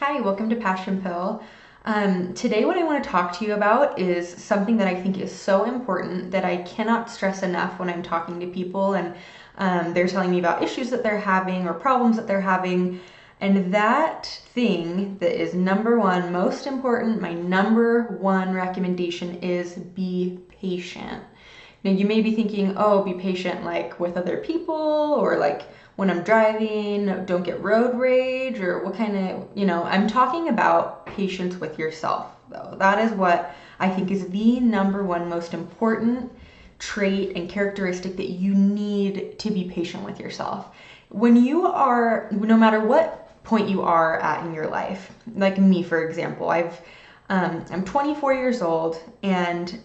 Hi, welcome to Passion Pill. Today, what I want to talk to you about is something that I think is so important that I cannot stress enough when I'm talking to people and they're telling me about issues that they're having or problems that they're having. And that thing that is number one, most important, my number one recommendation is be patient. Now, you may be thinking, oh, be patient like with other people or like when I'm driving, don't get road rage, or what kind of, I'm talking about patience with yourself, though. That is what I think is the number one most important trait and characteristic that you need to be patient with yourself. When you are, no matter what point you are at in your life, like me, for example, I'm 24 years old and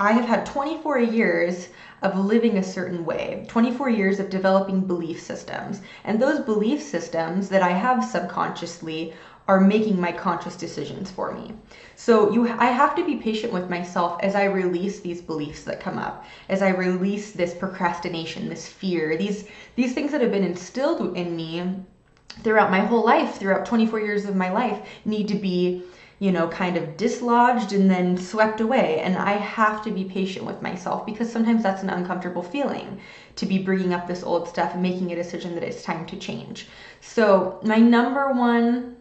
I have had 24 years of living a certain way, 24 years of developing belief systems. And those belief systems that I have subconsciously are making my conscious decisions for me. So I have to be patient with myself as I release these beliefs that come up, as I release this procrastination, this fear, these things that have been instilled in me throughout my whole life, throughout 24 years of my life, need to be kind of dislodged and then swept away. And I have to be patient with myself because sometimes that's an uncomfortable feeling to be bringing up this old stuff and making a decision that it's time to change. So my number one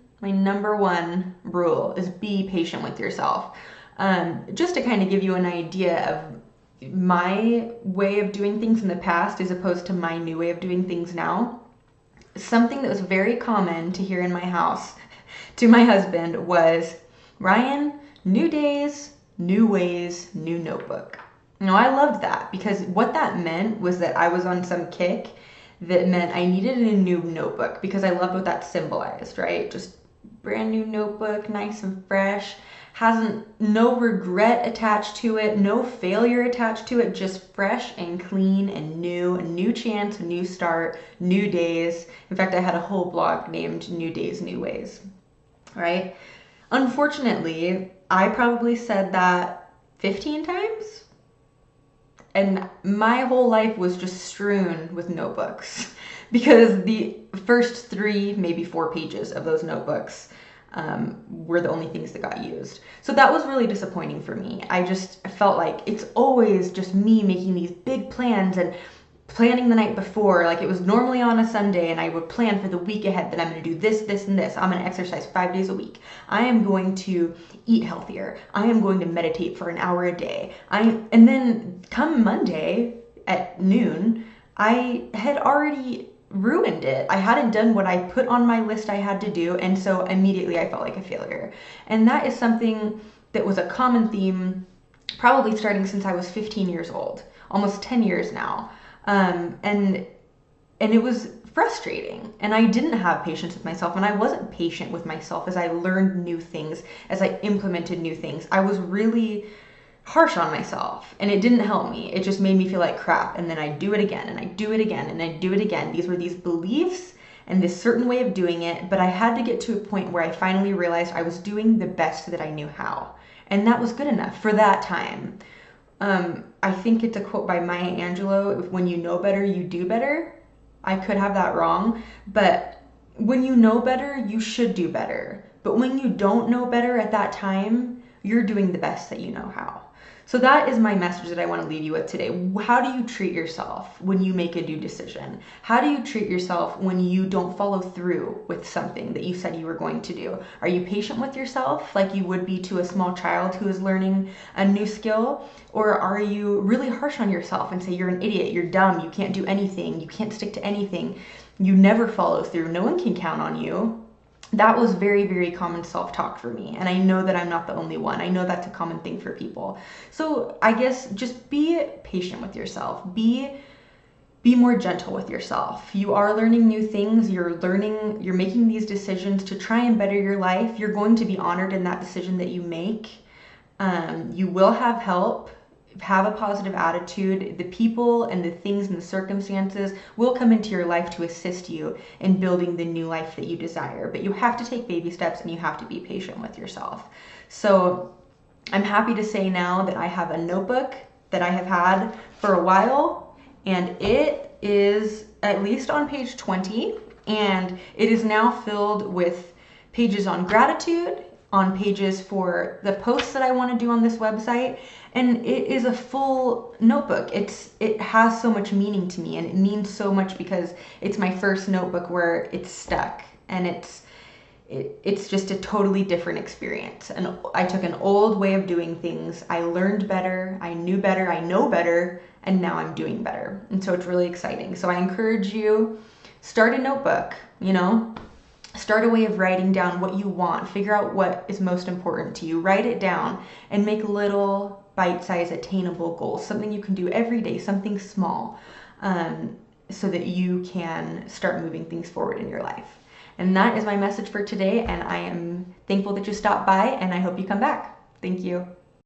rule is be patient with yourself. Just to kind of give you an idea of my way of doing things in the past as opposed to my new way of doing things now. Something that was very common to hear in my house to my husband was, Ryan, new days, new ways, new notebook. Now, I loved that because what that meant was that I was on some kick that meant I needed a new notebook because I loved what that symbolized, right? Just brand new notebook, nice and fresh, no regret attached to it, no failure attached to it, just fresh and clean and new, a new chance, a new start, new days. In fact, I had a whole blog named New Days, New Ways, right? Unfortunately, I probably said that 15 times, and my whole life was just strewn with notebooks because the first 3, maybe 4 pages of those notebooks were the only things that got used. So that was really disappointing for me. I felt like it's always just me making these big plans and planning the night before. Like, it was normally on a Sunday and I would plan for the week ahead that I'm going to do this, this, and this. I'm going to exercise 5 days a week. I am going to eat healthier. I am going to meditate for an hour a day. And then come Monday at noon, I had already ruined it. I hadn't done what I put on my list I had to do, and so immediately I felt like a failure. And that is something that was a common theme probably starting since I was 15 years old, almost 10 years now. And it was frustrating, and I didn't have patience with myself, and I wasn't patient with myself as I learned new things, as I implemented new things. I was really harsh on myself, and it didn't help me. It just made me feel like crap, and then I do it again, and I do it again, and I do it again. These were these beliefs and this certain way of doing it, but I had to get to a point where I finally realized I was doing the best that I knew how, and that was good enough for that time. I think it's a quote by Maya Angelou, when you know better, you do better. I could have that wrong, but when you know better, you should do better. But when you don't know better at that time, you're doing the best that you know how. So that is my message that I want to leave you with today. How do you treat yourself when you make a new decision? How do you treat yourself when you don't follow through with something that you said you were going to do? Are you patient with yourself like you would be to a small child who is learning a new skill? Or are you really harsh on yourself and say you're an idiot, you're dumb, you can't do anything, you can't stick to anything, you never follow through, no one can count on you? That was very, very common self-talk for me. And I know that I'm not the only one. I know that's a common thing for people. So I guess just be patient with yourself. Be more gentle with yourself. You are learning new things. You're making these decisions to try and better your life. You're going to be honored in that decision that you make. You will have help. Have a positive attitude. The people and the things and the circumstances will come into your life to assist you in building the new life that you desire. But you have to take baby steps and you have to be patient with yourself. So I'm happy to say now that I have a notebook that I have had for a while, and it is at least on page 20, and it is now filled with pages on gratitude, on pages for the posts that I want to do on this website, and it is a full notebook. It has so much meaning to me, and it means so much because it's my first notebook where it's stuck, and it's just a totally different experience. And I took an old way of doing things. I learned better, I knew better, I know better, and now I'm doing better. And so it's really exciting. So I encourage you, start a notebook, start a way of writing down what you want. Figure out what is most important to you. Write it down and make little bite-sized attainable goals, something you can do every day, something small, so that you can start moving things forward in your life. And that is my message for today, and I am thankful that you stopped by, and I hope you come back. Thank you.